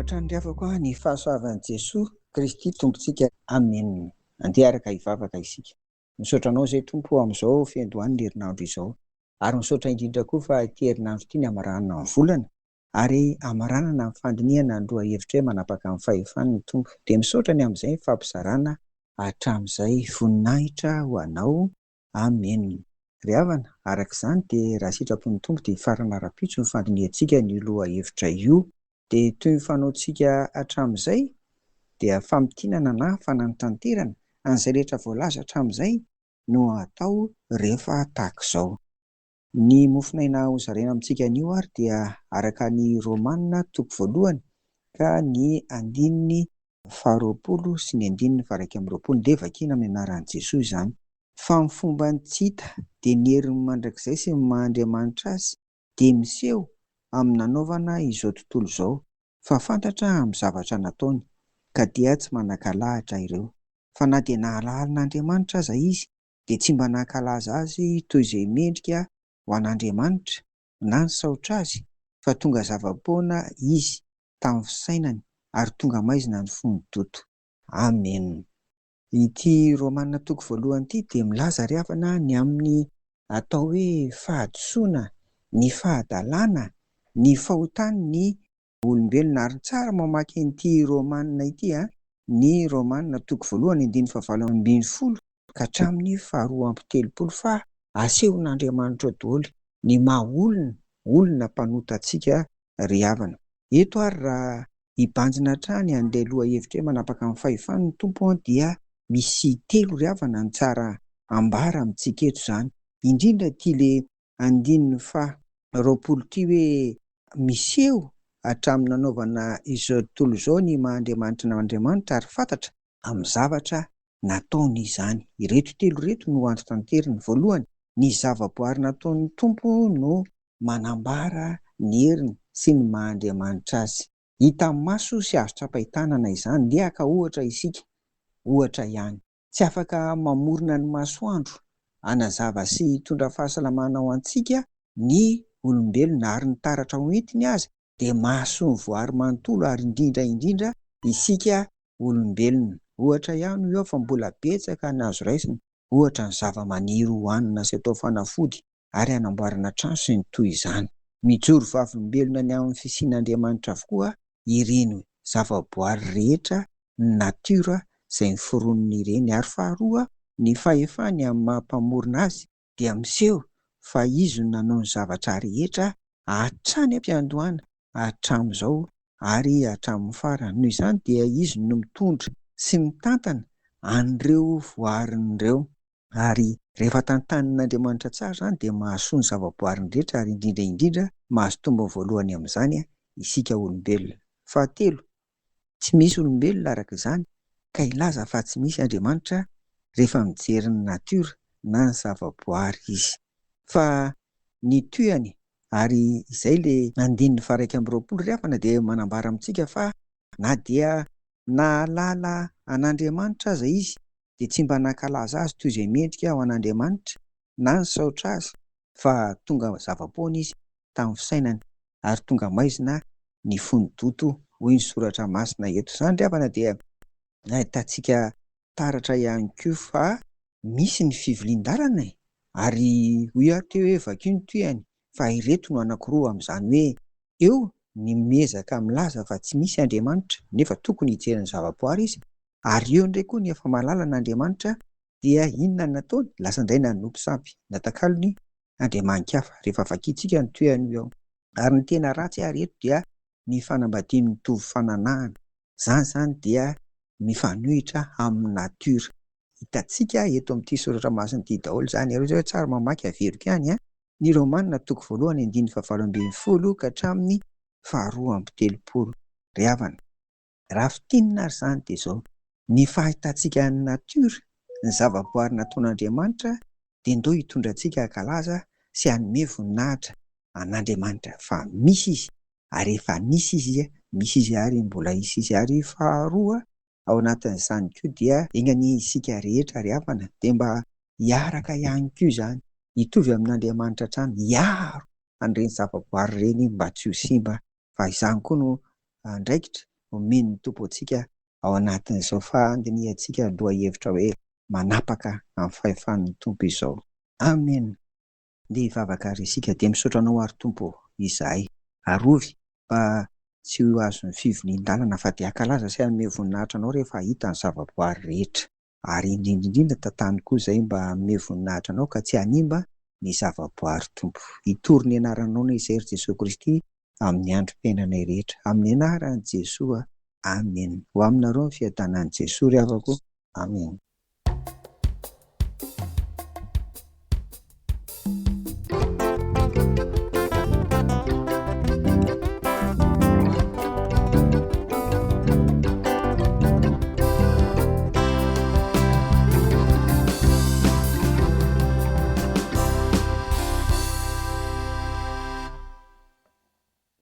hatrany riavako ny fahasoavan'i Jesosy Kristy tompontsika. Amen. Andeha araka hivavaka isika. Misaotra anao izay Tompo amin'izao fiandohan'ny herinandro izao, ary misaotra indrindra koa fa ity herinandro ity ny amaranana ny volana, ary amaranana ny fandiniana ny loha hevitra hoe manapaka amin'ny fahefany ny Tompo. Dia misaotra ny amin'izay fampizarana hatramin'izay voninahitra ho anao. Amen. Ry havana, araka izany dia raha sitrapon'ny Tompo dia farana rapitso ny fandiniantsika ny loha hevitra io. Dia toy ny fanaontsika hatramin'izay dia fampitinana na fanantanterana an'izay rehetra voalaza hatramin'izay no atao rehefa tahak'izao. Ny mofinaina hozaraina amintsika anio ary dia araka ny Romanina toko voalohany ka ny andininy 20 sy ny andininy 21 dia vakiana amin'ny anaran'i Jesosy izany. Fa ny fomba ny tsita dia ny herin'ny mandrakizay sy ny Mahandriamanitra azy dia miseho amin'ny nanaovana izao tontolo izao, fa fantatra amin'ny zavatra nataony, ka dia tsy manan-kalahatra ireo. Fa na dia nahalala an'Andriamanitra aza izy dia tsy mba nankalaza azy toy izay mendrika ho an'Andriamanitra na nisaotra azy, fa tonga zava-poana izy tamin'ny fisainany ary tonga maizina ny fondoto. Amen. Ity Romanina toko voalohany ity dia milaza ry havana ny amin'ny atao hoe fahadosoana, ny fahadalàna, ny fahotany ny olombelona. Ary tsara mamaky ity Romanina ity, ny Romanina toko voalohany 9:20 ka hatramin'ny 2:30, fa asehon'Andriamanitra daholo ny maha olona mpanota antsika ry havana. Eto ary raha hibanjina hatrany an'ilay loha hevitra hoe manapaka amin'ny fahefany ny Tompo dia misy telo ry havana ny tsara ambara amintsika eto izany. Indrindra ity le 20 ity hoe miseho hatramin'ny nanaovana izao tontolo izao ny Mahandriamanitra n'Andriamanitra ary fantatra amin'ny zavatra nataony izany. Ireto telo reto no anto tanteriny. Voalohany, ny zavaboary nataon'ny Tompo no manambara ny heriny sy ny Mahandriamanitra azy. Hita amin'ny maso sy azo tsapahi-tanana izany, dia ka ohatra isika, ohatra ihany. Tsy afaka mamorona ny masoandro hanazava sy hitondra fahasalamana ho antsika ny olombelona, ary ny taratra hoentiny aza dia maso ny voary manontolo, ary indrindra isika olombelona. Ohatra ihany io fa mbola betsaka ny azo raisina, ohatra ny zava-maniry hohanina sy atao fanafody ary hanamboarana trano sy ny toy izany. Mijoro vavolombelona ny amin'ny fisian'Andriamanitra avokoa ireny zavaboary rehetra, ny natiora izay ny foroniny ireny. Ary faharoa, ny fahefany amin'ny mampamorona azy dia miseho fa izy no nanao ny zavatra rehetra hatrany am-piandohana hatramin'izao ary hatramin'ny farany. Noho izany dia izy no mitondra sy mitantana an'ireo voarin'ireo, ary rehefa tantanin'Andriamanitra tsara izany dia mahasoa ny zavaboariny rehetra, ary indrindra mahazo tombony voalohany amin'izany isika olombelona. Fahatelo, tsy misy olombelona araka izany ka ilaza fa tsy misy Andriamanitra rehefa mijery ny natiora na ny zavaboary izy. Fa ny tohany, ary izay le 1:20 ry havana, dia manambara amintsika fa na dia nahalala an'Andriamanitra aza izy dia tsy mba nankalaza azy toy izay mendrika ho an'Andriamanitra na nisaotra azy, fa tonga zava-poana izy tamin'ny fisainany ary tonga maizina ny fondoto, hoy ny soratra masina eto. Izany ry havana dia ahitantsika taratra ihany koa fa misy ny fivilian-dalana, ary hoy aho teo hoe vakio ny tohany, fa ireto no anankiroa amin'izany hoe eo ny miezaka milaza fa tsy misy Andriamanitra nefa tokony hijery ny zavaboary izy, ary eo indray koa ny efa mahalala n'Andriamanitra dia inona no nataony? Lasa indray nanompo sampy natakalony Andriamanikafa. Rehefa vakiantsika ny tohany eo. Ary ny tena ratsy ary eto dia ny fanambadian'ny mitovy fananahana. Izany dia mifanohitra amin'ny natiora. Hitantsika eto amin'ity soratra masina ity daholo izany. Ianareo izao tsara mamaky averiko ihany ny Romanina toko voalohany 9:20 ka hatramin'ny 2:30. Ry havana, raha fitinina ary izany dia izao, ny fahitantsika ny natiora, ny zavaboary nataon'Andriamanitra dia ndao hitondra antsika hankalaza sy hanome voninahitra an'Andriamanitra fa misy izy, ary efa nisy izy, misy izy ary mbola hisy izy. Ary faharoa, ao anatin'izany koa dia engany isika rehetra ry havana dia mba hiaraka ihany koa izany, hitovy amin'Andriamanitra hatrany, hiaro an'ireny zavaboary ireny mba tsy ho simba. Fa izany koa no andraikitra omeny ny tompo antsika ao anatin'izao fandiniantsika aloha-hevitra hoe manapaka amin'ny fahefan'ny tompo izao. Amen. Dia hivavaka ary isika dia misaotra anao ary Tompo izahay. Arovy mba tsy ho azon'ny fivonian-dalana fa dia hankalaza sy hanome voninahitra anao rehefa hita ny zavaboary rehetra. Ary indrindra indrindra tantany koa izay mba hanome voninahitra anao ka tsy hanimba ny zavaboary Tompo. Hitory ny anaranao ny Sery Jesoa Kristy amin'ny androm-piainanay rehetra. Amin'ny anaran'i Jesoa. Amen. Ho aminareo ny fiadanan'i Jesoa ry havako. Amen.